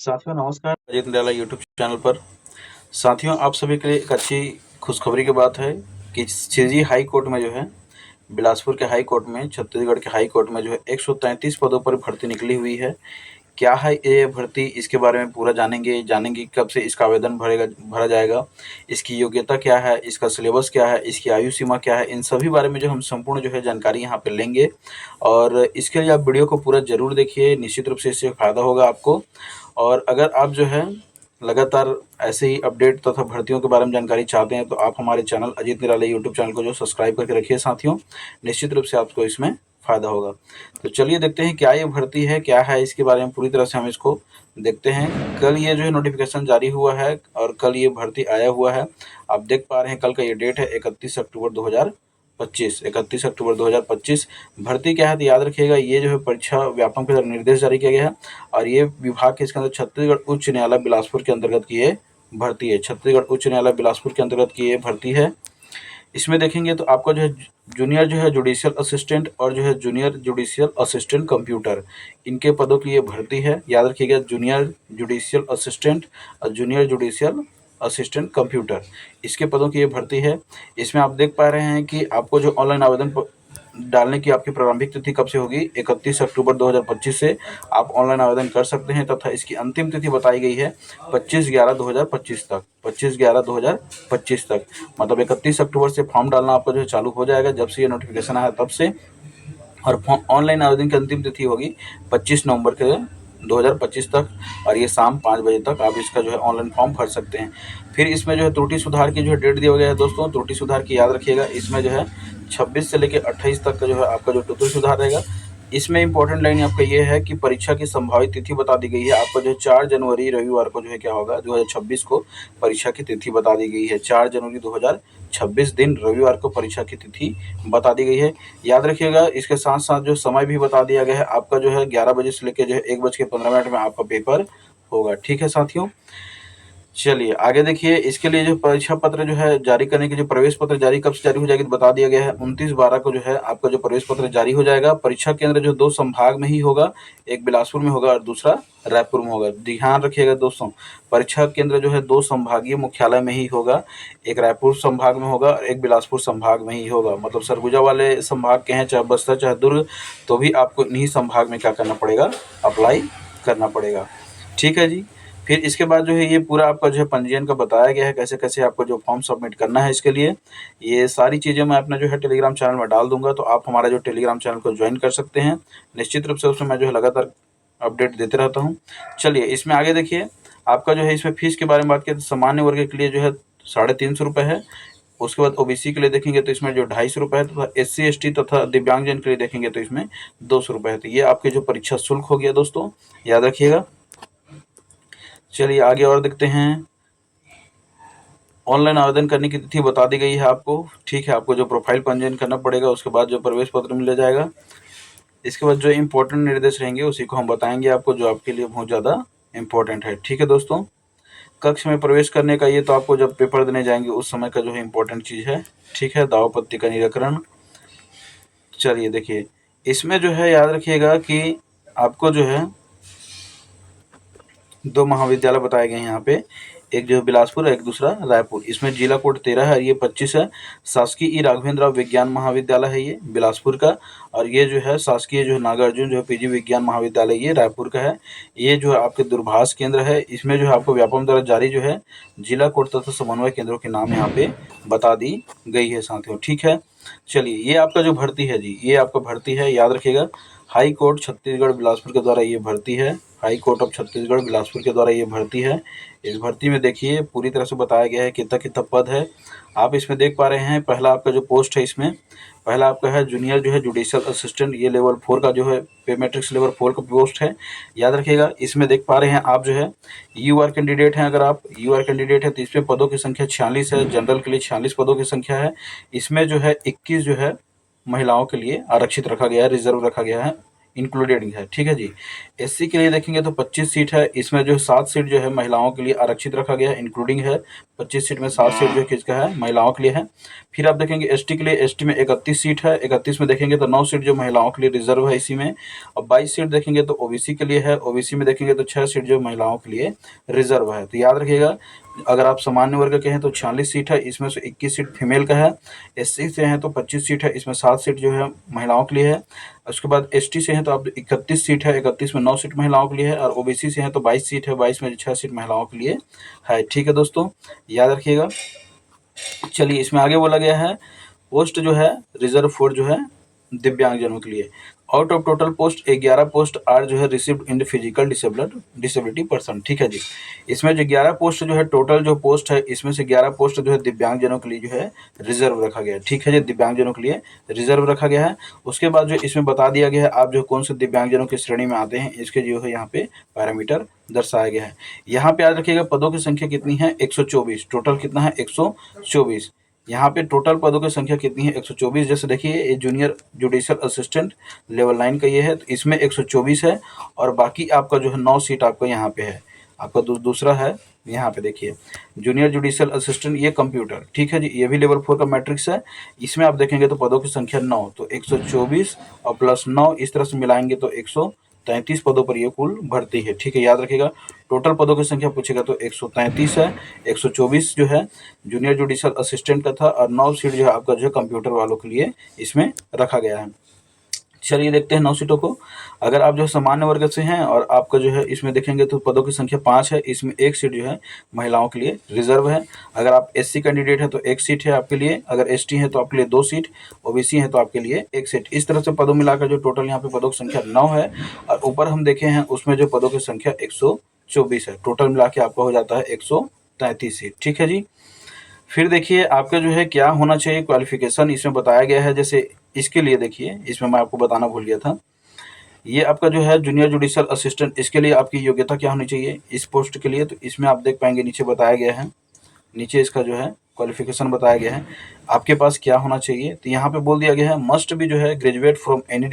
साथियों नमस्कार, अजीत निराला YouTube channel पर। साथियों, आप सभी के लिए एक अच्छी खुशखबरी की बात है कि सीजी हाई कोर्ट में जो है, बिलासपुर के हाई कोर्ट में, छत्तीसगढ़ के हाई कोर्ट में जो है 133 पदों पर भर्ती निकली हुई है। क्या है ये भर्ती, इसके बारे में पूरा जानेंगे कब से इसका आवेदन भरा जाएगा, इसकी योग्यता क्या है, इसका सिलेबस क्या है, इसकी आयु सीमा क्या है, इन सभी बारे में जो हम संपूर्ण जो है जानकारी यहाँ पे लेंगे। और इसके लिए आप वीडियो को पूरा जरूर देखिए, निश्चित रूप से इससे फ़ायदा होगा आपको। और अगर आप जो है लगातार ऐसे ही अपडेट तथा भर्तियों के बारे में जानकारी चाहते हैं तो आप हमारे चैनल अजीत निराला यूट्यूब चैनल को जो सब्सक्राइब करके रखिए साथियों, निश्चित रूप से आपको इसमें फ़ायदा होगा। तो चलिए देखते हैं क्या ये भर्ती है, क्या है, इसके बारे में पूरी तरह से हम इसको देखते हैं। कल ये जो है नोटिफिकेशन जारी हुआ है और कल ये भर्ती आया हुआ है। आप देख पा रहे हैं कल का ये डेट है 31 अक्टूबर 2025। भर्ती क्या है तो याद रखिएगा, ये जो है परीक्षा व्यापक के द्वारा निर्देश जारी किया गया है और ये विभाग के इसके अंदर छत्तीसगढ़ उच्च न्यायालय बिलासपुर के अंतर्गत की ये भर्ती है। छत्तीसगढ़ उच्च न्यायालय बिलासपुर के अंतर्गत की ये भर्ती है। इसमें देखेंगे तो आपका जो है जूनियर जो है जुडिशियल असिस्टेंट और जो है जूनियर जुडिशियल असिस्टेंट कंप्यूटर, इनके पदों की ये भर्ती है। याद रखिएगा, जूनियर जुडिशियल असिस्टेंट और जूनियर जुडिशियल असिस्टेंट कंप्यूटर, इसके पदों की ये भर्ती है। इसमें आप देख पा रहे हैं कि आपको जो ऑनलाइन आवेदन डालने की आपकी प्रारंभिक तिथि कब से होगी, 31 अक्टूबर 2025 से आप ऑनलाइन आवेदन कर सकते हैं तथा इसकी अंतिम तिथि बताई गई है 25/11/2025 तक। 25/11/2025 तक मतलब 31 अक्टूबर से फॉर्म डालना आपका जो है चालू हो जाएगा, जब से ये नोटिफिकेशन आया तब से। और ऑनलाइन आवेदन की अंतिम तिथि होगी 25 नवंबर के 2025 तक और ये शाम 5 बजे तक आप इसका जो है ऑनलाइन फॉर्म भर सकते हैं। फिर इसमें जो है त्रुटि सुधार की जो है डेट दिया गया है दोस्तों, त्रुटि सुधार की याद रखिएगा, इसमें जो है 26 से लेकर 28 तक का जो है आपका जो त्रुटि सुधार रहेगा। इसमें इंपॉर्टेंट लाइन आपका ये है कि परीक्षा की संभावित तिथि बता दी गई है आपका जो है 4 जनवरी रविवार को जो है क्या होगा 2026 को परीक्षा की तिथि बता दी गई है। 4 जनवरी 2026 दिन रविवार को परीक्षा की तिथि बता दी गई है, याद रखिएगा। इसके साथ साथ जो समय भी बता दिया गया है आपका जो है 11 बजे से लेकर जो है 1:15 में आपका पेपर होगा। ठीक है साथियों, चलिए आगे देखिए। इसके लिए जो परीक्षा पत्र जो है जारी करने के जो प्रवेश पत्र जारी कब से जारी हो जाएगी तो बता दिया गया है 29/12 को जो है आपका जो प्रवेश पत्र जारी हो जाएगा। परीक्षा केंद्र जो 2 संभाग में ही होगा, एक बिलासपुर में होगा और दूसरा रायपुर में होगा। ध्यान रखिएगा दोस्तों, परीक्षा केंद्र जो है 2 संभागीय मुख्यालय में ही होगा, एक रायपुर संभाग में होगा और एक बिलासपुर संभाग में ही होगा। मतलब सरगुजा वाले संभाग के हैं, चाहे बस्तर चाहे दुर्ग, तो भी आपको इन्हीं संभाग में क्या करना पड़ेगा, अप्लाई करना पड़ेगा। ठीक है जी। फिर इसके बाद जो है ये पूरा आपका जो है पंजीयन का बताया गया है, कैसे कैसे आपको जो फॉर्म सबमिट करना है। इसके लिए ये सारी चीज़ें मैं अपना जो है टेलीग्राम चैनल में डाल दूंगा, तो आप हमारा जो टेलीग्राम चैनल को ज्वाइन कर सकते हैं। निश्चित रूप से उसमें मैं जो है लगातार अपडेट देते रहता हूँ। चलिए इसमें आगे देखिए, आपका जो है इसमें फीस के बारे में बात करें तो सामान्य वर्ग के लिए जो है 350 रुपये है। उसके बाद ओबीसी के लिए देखेंगे तो इसमें जो 250 रुपये है, तथा SC ST तथा दिव्यांगजन के लिए देखेंगे तो इसमें 200 रुपये है। तो ये आपके जो परीक्षा शुल्क हो गया दोस्तों, याद रखिएगा। चलिए आगे और देखते हैं। ऑनलाइन आवेदन करने की तिथि बता दी गई है आपको। ठीक है, आपको जो प्रोफाइल पंजीयन करना पड़ेगा, उसके बाद जो प्रवेश पत्र मिल जाएगा। इसके बाद जो इम्पोर्टेंट निर्देश रहेंगे उसी को हम बताएंगे आपको, जो आपके लिए बहुत ज़्यादा इम्पोर्टेंट है। ठीक है दोस्तों, कक्ष में प्रवेश करने का ये तो आपको जब पेपर देने जाएंगे उस समय का जो है इम्पोर्टेंट चीज़ है। ठीक है, दाव आपत्ति का निराकरण। चलिए देखिए, इसमें जो है याद रखिएगा कि आपको जो है 2 महाविद्यालय बताए गए हैं यहाँ पे, एक जो है बिलासपुर है, एक दूसरा रायपुर। इसमें जिला कोड 13 है और ये 25 है। शासकीय ई राघवेंद्र विज्ञान महाविद्यालय है ये बिलासपुर का, और ये जो है शासकीय जो है नागार्जुन जो है PG विज्ञान महाविद्यालय ये रायपुर का है। ये जो है आपके दूरभाष केंद्र है। इसमें जो है आपको व्यापम द्वारा जारी जो है जिला कोड तथा समन्वय केंद्रों के नाम यहाँ पे बता दी गई है साथियों। ठीक है, चलिए ये आपका जो भर्ती है जी, ये आपका भर्ती है, याद रखिएगा। हाई कोर्ट छत्तीसगढ़ बिलासपुर के द्वारा ये भर्ती है। High court of Chhattisgarh Bilaspur के द्वारा ये भर्ती है। इस भर्ती में देखिए पूरी तरह से बताया गया है कितना कितना पद है। आप इसमें देख पा रहे हैं, पहला आपका जो पोस्ट है, इसमें पहला आपका है जूनियर जो है जुडिशियल असिस्टेंट, ये लेवल 4 का जो है पे मैट्रिक्स लेवल 4 का पोस्ट है, याद रखिएगा। इसमें देख पा रहे हैं आप जो है UR कैंडिडेट हैं। अगर आप UR कैंडिडेट है तो इसमें पदों की संख्या 46 है। जनरल के लिए 46 पदों की संख्या है। इसमें जो है 21 जो है महिलाओं के लिए आरक्षित रखा गया है, रिजर्व रखा गया है, इंक्लूडेड है। ठीक है जी। SC के लिए देखेंगे तो 25 सीट है। इसमें जो 7 सीट जो है महिलाओं के लिए आरक्षित रखा गया है, इंक्लूडिंग है। 25 सीट में 7 सीट जो किसका है, महिलाओं के लिए है। फिर आप देखेंगे एसटी के लिए, एसटी में 31 सीट है, 31 में देखेंगे तो 9 सीट जो महिलाओं के लिए रिजर्व है इसी में, और 22 सीट देखेंगे तो ओबीसी के लिए है, ओबीसी में देखेंगे तो 6 सीट जो महिलाओं के लिए रिजर्व है। तो याद रखिएगा, अगर आप सामान्य वर्ग के हैं तो 46 सीट है, इसमें से 21 सीट फीमेल का है। एससी से हैं तो 25 सीट है, इसमें 7 सीट जो है महिलाओं के लिए है। उसके बाद एसटी से हैं तो आप 31 सीट है, 31 में 9 सीट महिलाओं के लिए है, और ओबीसी से हैं तो 22 सीट है, 22 में 6 सीट महिलाओं के लिए है। ठीक है दोस्तों, याद रखिएगा। चलिए, इसमें आगे बोला गया है पोस्ट जो है रिजर्व फॉर जो है दिव्यांगजनों के लिए। Out of total post 11 post are जो है received in the physical disability person. ठीक है जी, इसमें जो 11 पोस्ट जो है टोटल जो पोस्ट है, इसमें से 11 पोस्ट जो है दिव्यांगजनों के लिए जो है रिजर्व रखा गया है। ठीक है जी, दिव्यांगजनों के लिए रिजर्व रखा गया है। उसके बाद जो इसमें बता दिया गया है आप जो कौन से दिव्यांगजनों की श्रेणी में आते हैं, इसके जो है यहाँ पे पैरामीटर दर्शाया गया है। यहाँ पे याद रखिएगा पदों की संख्या कितनी है, 124। टोटल कितना है, 124। यहाँ पे टोटल पदों की संख्या कितनी है, 124। जैसे देखिए ये जूनियर जुडिशियल असिस्टेंट लेवल 9 का ये है, तो इसमें 124 है, और बाकी आपका जो है 9 सीट आपका यहाँ पे है। आपका दूसरा है यहाँ पे देखिए जूनियर जुडिशियल असिस्टेंट, ये कंप्यूटर। ठीक है जी, ये भी लेवल 4 का मैट्रिक्स है। इसमें आप देखेंगे तो पदों की संख्या 9, तो 124 और प्लस 9 इस तरह से मिलाएंगे तो 133 पदों पर ये कुल भर्ती है। ठीक है, याद रखिएगा टोटल पदों की संख्या पूछेगा तो 133 है, 124 जो है जूनियर जुडिशियल असिस्टेंट का था, और 9 सीट जो है आपका जो है कंप्यूटर वालों के लिए इसमें रखा गया है। चलिए देखते हैं 9 सीटों को। अगर आप जो है सामान्य वर्ग से हैं और आपका जो है इसमें देखेंगे तो पदों की संख्या 5 है, इसमें 1 सीट जो है महिलाओं के लिए रिजर्व है। अगर आप एससी कैंडिडेट हैं तो 1 सीट है आपके लिए, अगर एसटी है तो आपके लिए 2 सीट, ओबीसी है तो आपके लिए 1 सीट। इस तरह से पदों मिलाकर जो टोटल यहाँ पे पदों की संख्या 9 है, और ऊपर हम देखे हैं उसमें जो पदों की संख्या 124 है। टोटल मिला के आपका हो जाता है 133 सीट। ठीक है जी, फिर देखिए आपका जो है क्या होना चाहिए क्वालिफिकेशन इसमें बताया गया है। जैसे इसके लिए देखिए, इसमें मैं आपको बताना भूल गया था, ये आपका जो है जूनियर जुडिशियल असिस्टेंट, इसके लिए आपकी योग्यता क्या होनी चाहिए इस पोस्ट के लिए, तो इसमें आप देख पाएंगे नीचे बताया गया है, नीचे इसका जो है क्वालिफिकेशन बताया गया है आपके पास क्या होना चाहिए। तो यहाँ पे बोल दिया गया है मस्ट भी जो है graduate from any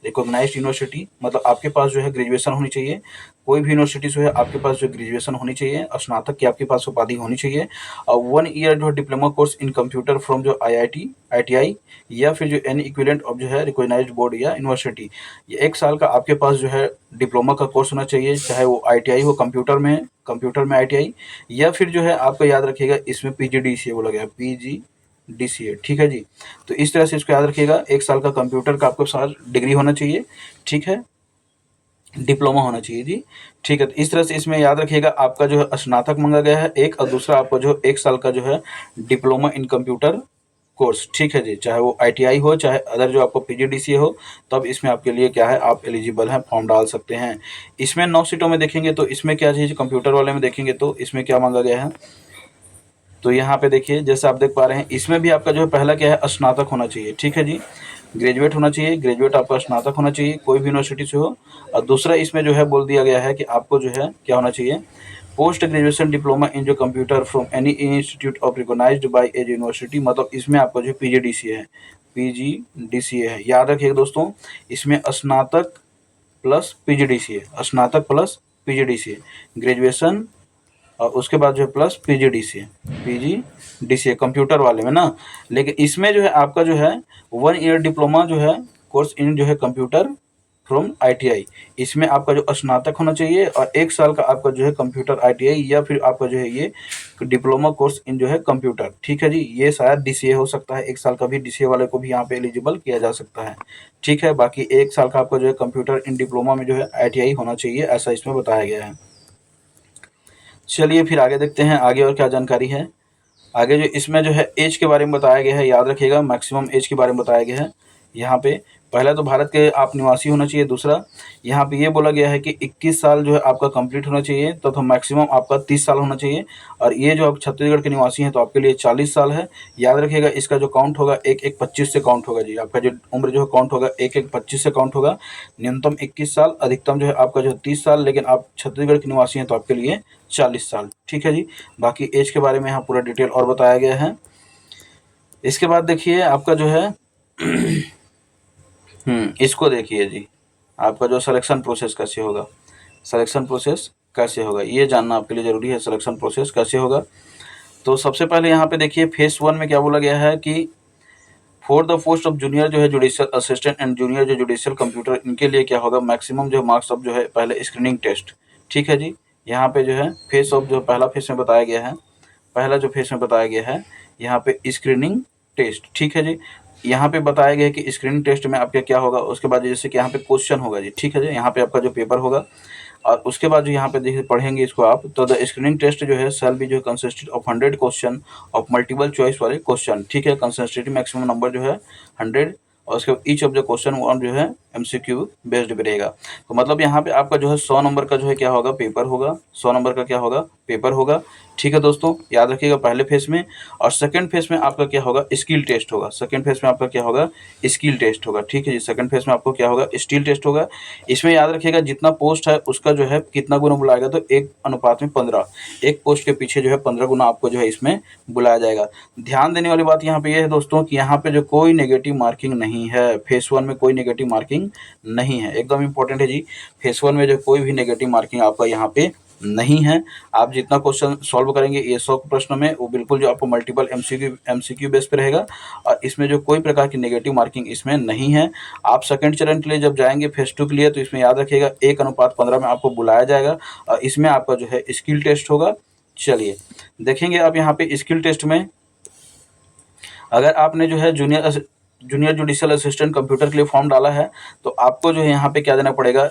recognised university, मतलब आपके पास जो है ग्रेजुएशन होनी चाहिए, कोई भी यूनिवर्सिटी से है आपके पास जो ग्रेजुएशन होनी चाहिए, स्नातक की आपके पास उपाधि होनी चाहिए, और 1 ईयर जो है diploma course in computer from जो IITI या फिर जो एनी इक्विवेलेंट ऑफ जो है रिकॉग्नाइज्ड बोर्ड या यूनिवर्सिटी। ये 1 साल का आपके पास जो है डिप्लोमा का कोर्स होना चाहिए, चाहे वो ITI हो कंप्यूटर में ITI, या फिर जो है आपको याद रखिएगा इसमें PGDCA बोला गया, PGDCA। ठीक है जी, तो इस तरह से इसको याद रखिएगा, 1 साल का कंप्यूटर का आपके साथ डिग्री होना चाहिए। ठीक है, डिप्लोमा होना चाहिए जी। ठीक है, तो इस तरह से इसमें याद रखिएगा आपका जो है स्नातक मांगा गया है एक, और दूसरा आपका जो 1 साल का जो है डिप्लोमा इन कंप्यूटर कोर्स। ठीक है जी, चाहे वो ITI हो चाहे अदर जो आपको PGDCA हो, तब इसमें आपके लिए क्या है, आप एलिजिबल हैं, फॉर्म डाल सकते हैं। इसमें 9 सीटों में देखेंगे तो इसमें क्या चीज़, कंप्यूटर वाले में देखेंगे तो इसमें क्या मांगा गया है, तो यहाँ पे देखिए जैसे आप देख पा रहे हैं इसमें भी आपका जो है पहला क्या है, स्नातक होना चाहिए। ठीक है जी, ग्रेजुएट होना चाहिए, ग्रेजुएट आपका स्नातक होना चाहिए, कोई भी यूनिवर्सिटी से हो। और दूसरा इसमें जो है बोल दिया गया है कि आपको जो है क्या होना चाहिए, पोस्ट ग्रेजुएशन डिप्लोमा इन जो computer from any institute of recognised by as university, मतलब इसमें आपका जो PGDCA है, PGDCA है। याद रखिएगा दोस्तों, इसमें स्नातक प्लस PGDCA, स्नातक प्लस PGDCA, ग्रेजुएशन और उसके बाद जो है प्लस PGDCA कंप्यूटर वाले में ना। लेकिन इसमें जो है आपका जो है 1 ईयर डिप्लोमा जो है कोर्स इन जो है कंप्यूटर फ्रॉम ITI, इसमें आपका जो स्नातक होना चाहिए, और 1 साल का आपका जो है कंप्यूटर ITI या फिर आपका जो है ये डिप्लोमा कोर्स इन जो है कंप्यूटर। ठीक है जी, ये शायद DCA हो सकता है, 1 साल का भी DCA वाले को भी यहाँ पे एलिजिबल किया जा सकता है। ठीक है, बाकी 1 साल का आपका जो है कंप्यूटर इन डिप्लोमा में जो है ITI होना चाहिए, ऐसा इसमें बताया गया है। चलिए फिर आगे देखते हैं आगे और क्या जानकारी है। आगे जो इसमें जो है एज के बारे में बताया गया है, याद रखिएगा मैक्सिमम एज के बारे में बताया गया है। यहाँ पे पहला तो भारत के आप निवासी होना चाहिए, दूसरा यहाँ पे ये बोला गया है कि 21 साल जो है आपका कंप्लीट होना चाहिए, तो मैक्सिमम आपका 30 साल होना चाहिए, और ये जो आप छत्तीसगढ़ के निवासी हैं तो आपके लिए 40 साल है। याद रखिएगा इसका जो काउंट होगा 1-1-25 से काउंट होगा जी, आपका जो उम्र जो है काउंट होगा 1-1-25 से काउंट होगा। न्यूनतम 21 साल, अधिकतम जो है आपका जो 30 साल, लेकिन आप छत्तीसगढ़ के निवासी हैं तो आपके लिए 40 साल। ठीक है जी, बाकी एज के बारे में यहाँ पूरा डिटेल और बताया गया है। इसके बाद देखिए आपका जो है इसको देखिए जी, आपका जो सिलेक्शन प्रोसेस कैसे होगा, सिलेक्शन प्रोसेस कैसे होगा ये जानना आपके लिए ज़रूरी है, सिलेक्शन प्रोसेस कैसे होगा। तो सबसे पहले यहाँ पे देखिए फेस 1 में क्या बोला गया है कि for the post of junior जो है जुडिशियल असिस्टेंट एंड जूनियर जो जुडिशियल कंप्यूटर, इनके लिए क्या होगा मैक्सिमम जो मार्क्स ऑफ जो है पहले स्क्रीनिंग टेस्ट। ठीक है जी, यहाँ पे जो है फेस ऑफ जो पहला फेस में बताया गया है, पहला जो फेस में बताया गया है यहाँ पे स्क्रीनिंग टेस्ट। ठीक है जी, यहाँ पे बताया गया है कि स्क्रीनिंग टेस्ट में आपका क्या होगा, उसके बाद जैसे कि यहाँ पे क्वेश्चन होगा जी। ठीक है जी, यहाँ पे आपका जो पेपर होगा और उसके बाद जो यहाँ पे देखिए पढ़ेंगे इसको आप, तो द स्क्रीनिंग टेस्ट जो है सेल बी जो है consisted of 100 question of multiple choice वाले क्वेश्चन। ठीक है, कंसिस्टेंट मैक्सिमम नंबर जो है 100 और उसके each of the question one जो है एमसीक्यू बेस्ड भी रहेगा। तो मतलब यहाँ पे आपका जो है 100 नंबर का जो है क्या होगा पेपर होगा, 100 नंबर का क्या होगा पेपर होगा। ठीक है दोस्तों, याद रखिएगा पहले फेज में। और सेकंड फेज में आपका क्या होगा स्किल टेस्ट होगा, सेकंड फेज में आपका क्या होगा स्किल टेस्ट होगा। ठीक है जी, सेकंड फेज में आपको क्या होगा स्किल टेस्ट होगा। इसमें याद रखिएगा जितना पोस्ट है उसका जो है कितना गुना बुलाएगा, तो 1:15, एक पोस्ट के पीछे जो है 15 गुना आपको जो है इसमें बुलाया जाएगा। ध्यान देने वाली बात यहाँ पे ये है दोस्तों कि यहाँ पे जो कोई नेगेटिव मार्किंग नहीं है, फेस 1 में कोई नेगेटिव मार्किंग नहीं है, एकदम इंपॉर्टेंट है जी। फेस 1 में जो कोई भी नेगेटिव मार्किंग आपका यहाँ पे नहीं है। आप जितना क्वेश्चन सॉल्व करेंगे ये 100 प्रश्न में, वो बिल्कुल जो आपको मल्टीपल एमसीक्यू बेस पे रहेगा और इसमें जो कोई प्रकार की नेगेटिव मार्किंग इसमें नहीं है। आप सेकंड चरण के लिए जब जाएंगे फेस 2 के लिए, तो इसमें याद रखिएगा 1:15 में आपको बुलाया जाएगा और इसमें आपका जो है स्किल टेस्ट होगा। चलिए देखेंगे आप यहाँ पे स्किल टेस्ट में, अगर आपने जो है जूनियर जुडिशियल असिस्टेंट कंप्यूटर के लिए फॉर्म डाला है तो आपको जो है यहाँ पे क्या देना पड़ेगा,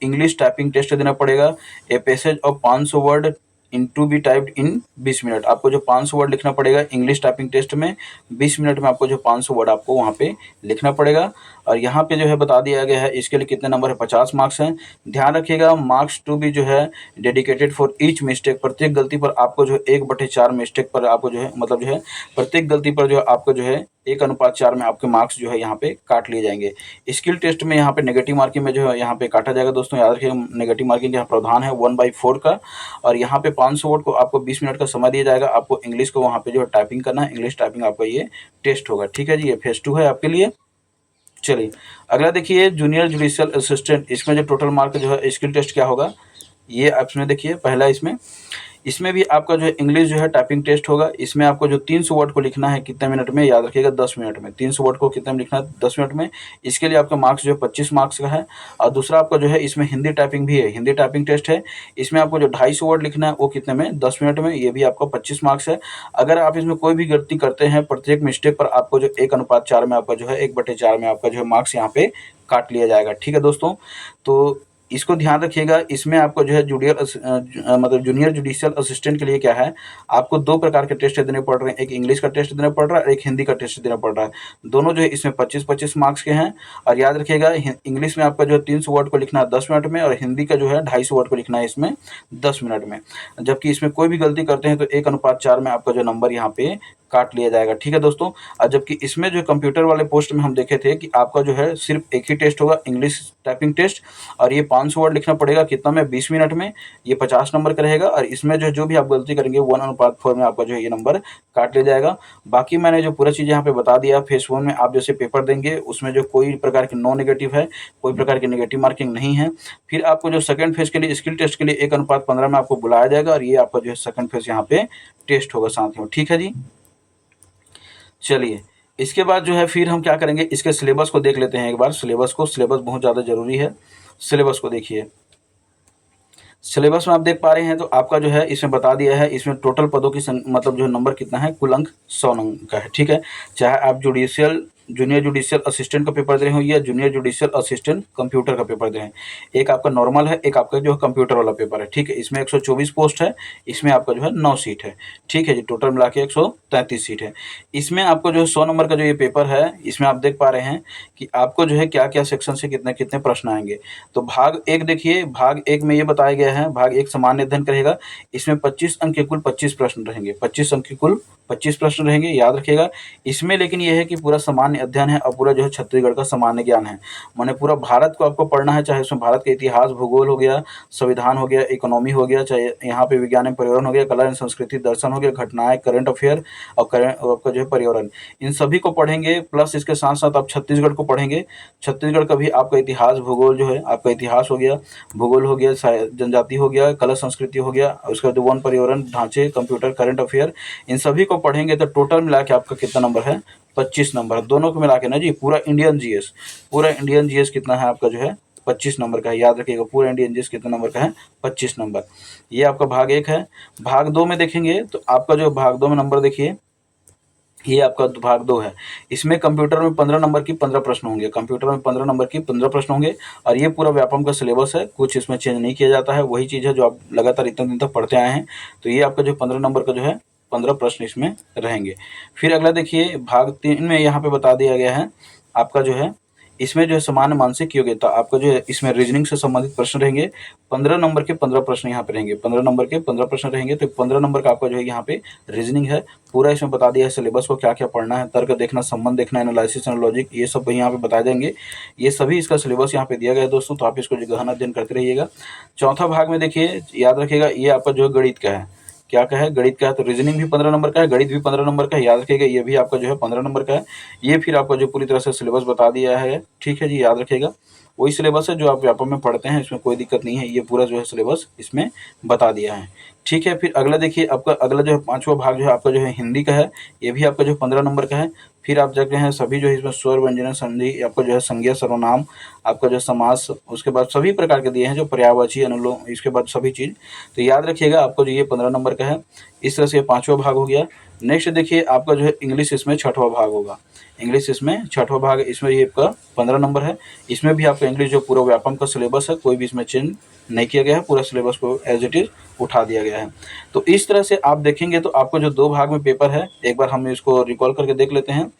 इंग्लिश टाइपिंग टेस्ट देना पड़ेगा। A passage of 500 word in to be typed in 20 minute. आपको जो 500 वर्ड लिखना पड़ेगा इंग्लिश टाइपिंग टेस्ट में, 20 मिनट में आपको जो 500 वर्ड आपको वहाँ पे लिखना पड़ेगा। और यहाँ पे जो है बता दिया गया है इसके लिए कितने नंबर है, 50 मार्क्स हैं। ध्यान रखिएगा मार्क्स टू बी जो है डेडिकेटेड फॉर ईच मिस्टेक, प्रत्येक गलती पर आपको जो है 1/4 मिस्टेक पर आपको जो है मतलब जो है प्रत्येक गलती पर जो है आपको जो है 1:4 में आपके मार्क्स जो है यहाँ पे काट लिए जाएंगे। स्किल टेस्ट में यहाँ पे नेगेटिव मार्किंग में जो है यहाँ पे काटा जाएगा दोस्तों, याद रखिएगा नेगेटिव मार्किंग यहाँ प्रावधान है 1/4 का। और यहाँ पे 500 वर्ड को आपको 20 मिनट का समय दिया जाएगा, आपको इंग्लिश को वहाँ पे जो है टाइपिंग करना है, इंग्लिश टाइपिंग आपका ये टेस्ट होगा। ठीक है जी, ये फेज 2 है आपके लिए। चलिए अगला देखिए जूनियर जुडिशियल असिस्टेंट, इसमें जो टोटल मार्क जो है स्किल टेस्ट क्या होगा ये आप इसमें देखिए। पहला इसमें भी आपका जो है इंग्लिश जो है टाइपिंग टेस्ट होगा। इसमें आपको जो 300 वर्ड को लिखना है कितने मिनट में, याद रखिएगा 10 मिनट में। 300 वर्ड को कितने में लिखना है 10 मिनट में। इसके लिए आपका मार्क्स जो है 25 मार्क्स का है। और दूसरा आपका जो है इसमें हिंदी टाइपिंग भी है, हिंदी टाइपिंग टेस्ट है। इसमें आपको जो 250 वर्ड लिखना है वो कितने में 10 मिनट में, ये भी आपका 25 मार्क्स है। अगर आप इसमें कोई भी गलती करते हैं प्रत्येक मिस्टेक पर आपको जो 1:4 में आपका जो है 1/4 में आपका जो है मार्क्स यहाँ पे काट लिया जाएगा। ठीक है दोस्तों, तो इसको ध्यान रखिएगा। इसमें आपको जो है मतलब जूनियर जुडिशियल असिस्टेंट के लिए क्या है, आपको 2 प्रकार के टेस्ट देने पड़ रहे हैं, एक इंग्लिश का टेस्ट देना पड़ रहा है और एक हिंदी का टेस्ट देना पड़ रहा है। दोनों जो है इसमें 25-25 मार्क्स के हैं। और याद रखिएगा इंग्लिश में आपका जो है 300 वर्ड को लिखना है 10 मिनट में और हिंदी का जो है 250 वर्ड को लिखना है इसमें 10 मिनट में। जबकि इसमें कोई भी गलती करते हैं तो 1:4 में आपका जो नंबर यहाँ पे काट लिया जाएगा। ठीक है दोस्तों, और जबकि इसमें जो कंप्यूटर वाले पोस्ट में हम देखे थे कि आपका जो है सिर्फ एक ही टेस्ट होगा इंग्लिश टाइपिंग टेस्ट, और ये 500 वर्ड लिखना पड़ेगा कितना में 20 मिनट में, ये 50 नंबर का रहेगा। और इसमें जो भी आप गलती करेंगे 1:4 में आपका जो है ये नंबर काट लिया जाएगा। बाकी मैंने जो पूरा चीज़ यहाँ पे बता दिया, फेज 1 में आप जैसे पेपर देंगे उसमें जो कोई प्रकार की नो नेगेटिव है, कोई प्रकार की नेगेटिव मार्किंग नहीं है। फिर आपको जो सेकंड फेज के लिए स्किल टेस्ट के लिए 1:15 में आपको बुलाया जाएगा और ये आपका जो है सेकंड फेज यहाँ पे टेस्ट होगा साथ में। ठीक है जी, चलिए इसके बाद जो है फिर हम क्या करेंगे, इसके सिलेबस को देख लेते हैं एक बार। सिलेबस बहुत ज़्यादा ज़रूरी है। सिलेबस को देखिए, सिलेबस में आप देख पा रहे हैं तो आपका जो है इसमें बता दिया है, इसमें टोटल पदों की मतलब जो नंबर कितना है, कुल अंक 100 अंक का है। ठीक है, चाहे आप जूनियर जुडिशियल असिस्टेंट का पेपर दे रहे हो या जूनियर जुडिशियल असिस्टेंट कंप्यूटर का पेपर दे रहे हैं। एक आपका नॉर्मल है, एक आपका जो है कंप्यूटर वाला पेपर है। ठीक है, इसमें 124 पोस्ट है, इसमें आपका जो है 9 सीट है। ठीक है जी, टोटल मिला के 133 सीट है। इसमें आपको जो है 100 नंबर का जो ये पेपर है, इसमें आप देख पा रहे हैं कि आपको जो है क्या क्या सेक्शन से कितने कितने प्रश्न आएंगे। तो भाग 1 देखिए, भाग 1 में ये बताया गया है, भाग 1 सामान्य अध्ययन रहेगा। इसमें 25 अंक के कुल 25 प्रश्न रहेंगे, 25 अंक के कुल 25 प्रश्न रहेंगे, याद रखिएगा। इसमें लेकिन यह है कि पूरा सामान्य अध्ययन है और पूरा जो है छत्तीसगढ़ का सामान्य ज्ञान है। माने पूरा भारत को आपको पढ़ना है, चाहे उसमें भारत के इतिहास, भूगोल हो गया, संविधान हो गया, इकोनॉमी हो गया, चाहे यहाँ पे विज्ञान एवं पर्यावरण हो गया, कला एवं संस्कृति, दर्शन हो गया, घटनाएं, करंट अफेयर और आपका जो है पर्यावरण, इन सभी को पढ़ेंगे। प्लस इसके साथ साथ आप छत्तीसगढ़ को पढ़ेंगे। छत्तीसगढ़ का भी आपका इतिहास, भूगोल जो है, आपका इतिहास हो गया, भूगोल हो गया, जनजाति हो गया, कला संस्कृति हो गया, उसके बाद वन, पर्यावरण, ढांचे, कंप्यूटर, करंट अफेयर, इन सभी को पढ़ेंगे तो टोटल मिला के आपका कितना नंबर है? 25 नंबर। दोनों को मिला के ना जी, पूरा इंडियन जीएस कितना है आपका जो है? 25 नंबर का है। याद रखिएगा, पूरा इंडियन जीएस कितना नंबर का है? 25 नंबर। ये आपका भाग 1 है। भाग 2 में देखेंगे तो आपका जो भाग 2 में नंबर देखिए, ये आपका भाग 2 है। इसमें कंप्यूटर में 15 नंबर की 15 प्रश्न होंगे, कंप्यूटर में 15 नंबर की 15 प्रश्न होंगे और ये पूरा व्यापम का सिलेबस है, कुछ इसमें चेंज नहीं किया जाता है, वही चीज़ है जो आप लगातार इतने दिन तक पढ़ते आए हैं। तो ये आपका जो 15 नंबर का जो है 15 प्रश्न इसमें रहेंगे। फिर अगला देखिए, भाग 3 में यहाँ पे बता दिया गया है आपका जो है, इसमें जो है सामान्य मानसिक योग्यता, आपका जो है इसमें रीजनिंग से संबंधित प्रश्न रहेंगे। 15 नंबर के 15 प्रश्न यहाँ पे रहेंगे, 15 नंबर के 15 प्रश्न रहेंगे। तो 15 नंबर का आपका जो है यहाँ पे रीजनिंग है। पूरा इसमें बता दिया है सिलेबस को, क्या क्या पढ़ना है, तर्क देखना, संबंध देखना, एनालिसिस एंड लॉजिक, ये सब यहाँ पे बता देंगे। ये सभी इसका सिलेबस यहाँ पे दिया गया है दोस्तों, तो आप इसको गहन अध्ययन करते रहिएगा। चौथा भाग में देखिए, याद रखिएगा, ये आपका जो है गणित का है। क्या का है? गणित का है। तो रीजनिंग भी 15 नंबर का है, गणित भी 15 नंबर का है। याद रखिएगा, ये भी आपका जो है 15 नंबर का है। ये फिर आपका जो पूरी तरह से सिलेबस बता दिया है, ठीक है जी, याद रखिएगा। वही सिलेबस है जो आप व्यापम में पढ़ते हैं, इसमें कोई दिक्कत नहीं है। ये पूरा जो है सिलेबस इसमें बता दिया है, ठीक है। फिर अगला देखिए, आपका अगला जो है 5वां भाग जो है आपका जो है हिंदी का है। ये भी आपका जो 15 नंबर का है। फिर आप देखते हैं सभी जो है इसमें स्वर, व्यंजन, संधि, आपका जो है संज्ञा, सर्वनाम, आपका जो समास, उसके बाद सभी प्रकार के दिए हैं जो पर्यायवाची, अनुलोम, इसके बाद सभी चीज़। तो याद रखिएगा, आपको जो ये 15 नंबर का है। इस तरह से 5वां भाग हो गया। नेक्स्ट देखिए, आपका जो है इंग्लिश, इसमें 6वां भाग होगा। इंग्लिश इसमें 6वां भाग, इसमें ये आपका 15 नंबर है। इसमें भी आपका इंग्लिश जो पूरा व्यापम का सिलेबस है, कोई भी इसमें चेंज नहीं किया गया है, पूरा सिलेबस को एज इट इज उठा दिया गया है। तो इस तरह से आप देखेंगे तो आपको जो 2 भाग में पेपर है, एक बार हम इसको रिकॉल करके देख लेते हैं।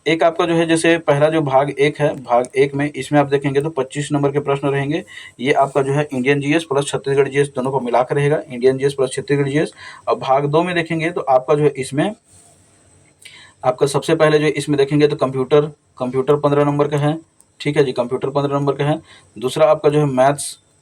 एक आपका जो है, जैसे पहला जो भाग 1 है, भाग 1 में इसमें आप देखेंगे तो 25 नंबर के प्रश्न रहेंगे। ये आपका जो है Indian GS plus Chhattisgarh GS दोनों को मिलाकर रहेगा, Indian GS plus Chhattisgarh GS. और भाग 2 में देखेंगे तो आपका जो है इसमें आपका सबसे पहले जो इसमें देखेंगे तो कंप्यूटर 15 नंबर का है, ठीक है जी, कंप्यूटर 15 नंबर का है। दूसरा आपका जो है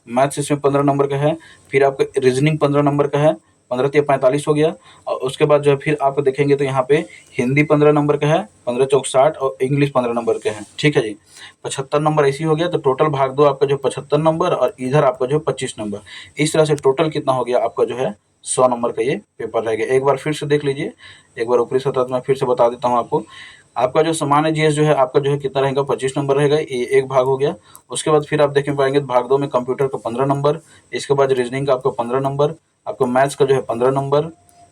मैथ्स इसमें 15 नंबर का है। फिर आपका रीजनिंग 15 नंबर का है, 15 × 45 हो गया। और उसके बाद जो है फिर आप देखेंगे तो यहाँ पे हिंदी 15 नंबर का है, 15 × 60, और इंग्लिश 15 नंबर का है, ठीक है जी। 75 नंबर ऐसी हो गया। तो टोटल भाग 2 आपका जो 75 नंबर और इधर आपका जो 25 नंबर, इस तरह से टोटल कितना हो गया आपका जो है 100 नंबर का ये पेपर रहेगा। एक बार फिर से देख लीजिए, एक बार ऊपरी सतह मैं फिर से बता देता हूँ आपको। आपका जो सामान्य जीएस जो है आपका जो है कितना रहेगा? 25 नंबर रहेगा, ये एक भाग हो गया। उसके बाद फिर आप देख पाएंगे भाग 2 में कंप्यूटर का 15 नंबर, इसके बाद रीजनिंग का आपका 15 नंबर, आपका मैथ्स का जो है 15 नंबर,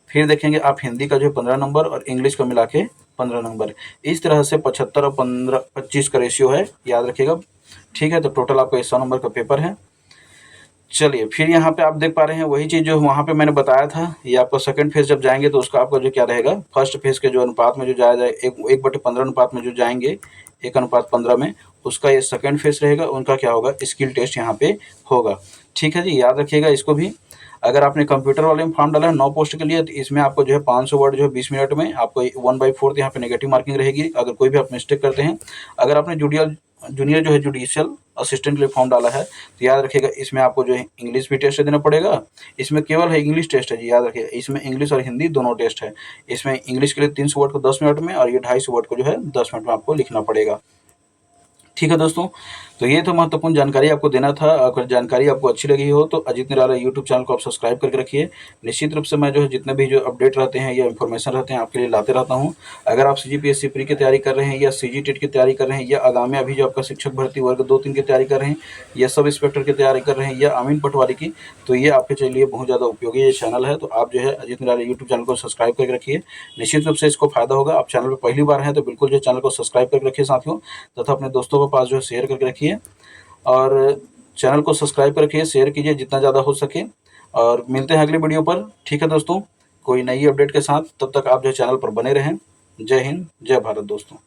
फिर देखेंगे आप हिंदी का जो है 15 नंबर और इंग्लिश का मिला के 15 नंबर। इस तरह से 75 और 15 25 का रेशियो है, याद रखिएगा, ठीक है। तो टोटल आपका 100 नंबर का पेपर है। चलिए, फिर यहाँ पे आप देख पा रहे हैं वही चीज़ जो वहाँ पे मैंने बताया था। ये आपका सेकंड फेज जब जाएंगे तो उसका आपका जो क्या रहेगा, फर्स्ट फेज के जो अनुपात में जो जाया जाए 1/15 अनुपात में जो जाएंगे 1:15 में, उसका ये सेकंड फेज रहेगा। उनका क्या होगा, स्किल टेस्ट यहाँ पे होगा, ठीक है जी, याद रखिएगा इसको भी। अगर आपने कंप्यूटर वाले में फॉर्म डाला है 9 पोस्ट के लिए, तो इसमें आपको जो है 500 वर्ड जो है 20 मिनट में आपको 1/4 यहाँ पे नेगेटिव मार्किंग रहेगी, अगर कोई भी आप मिस्टेक करते हैं। अगर आपने जूनियर जो है जुडिशियल असिस्टेंट के लिए फॉर्म डाला है, तो याद रखिएगा इसमें आपको जो है इंग्लिश भी टेस्ट देना पड़ेगा। इसमें केवल है इंग्लिश टेस्ट है जी, याद रखिएगा, इसमें इंग्लिश और हिंदी दोनों टेस्ट है। इसमें इंग्लिश के लिए 300 वर्ड को 10 मिनट में, और ये 250 वर्ड को जो है 10 मिनट में आपको लिखना पड़ेगा, ठीक है दोस्तों। तो ये तो महत्वपूर्ण जानकारी आपको देना था। अगर जानकारी आपको अच्छी लगी हो तो अजीत निराला यूट्यूब चैनल को आप सब्सक्राइब करके रखिए। निश्चित रूप से मैं जो है जितने भी जो अपडेट रहते हैं या इन्फॉर्मेशन रहते हैं आपके लिए लाते रहता हूं। अगर आप CGPSC प्री की तैयारी कर रहे हैं, या CG टेट की तैयारी कर रहे हैं, या आगामी अभी जो आपका शिक्षक भर्ती वर्ग 2-3 की तैयारी कर रहे हैं, या सब इंस्पेक्टर की तैयारी कर रहे हैं, या अमीन पटवारी की, तो ये आपके लिए बहुत ज़्यादा उपयोगी ये चैनल है। तो आप जो है अजीत निराला यूट्यूब चैनल को सब्सक्राइब करके रखिए, निश्चित रूप से इसको फायदा होगा। आप चैनल पर पहली बार हैं तो बिल्कुल जो चैनल को सब्सक्राइब करके रखिए साथियों, तथा अपने दोस्तों के पास जो है शेयर करके रखिए, और चैनल को सब्सक्राइब करके शेयर कीजिए जितना ज़्यादा हो सके। और मिलते हैं अगली वीडियो पर, ठीक है दोस्तों, कोई नई अपडेट के साथ। तब तक आप जो चैनल पर बने रहें। जय हिंद, जय भारत दोस्तों।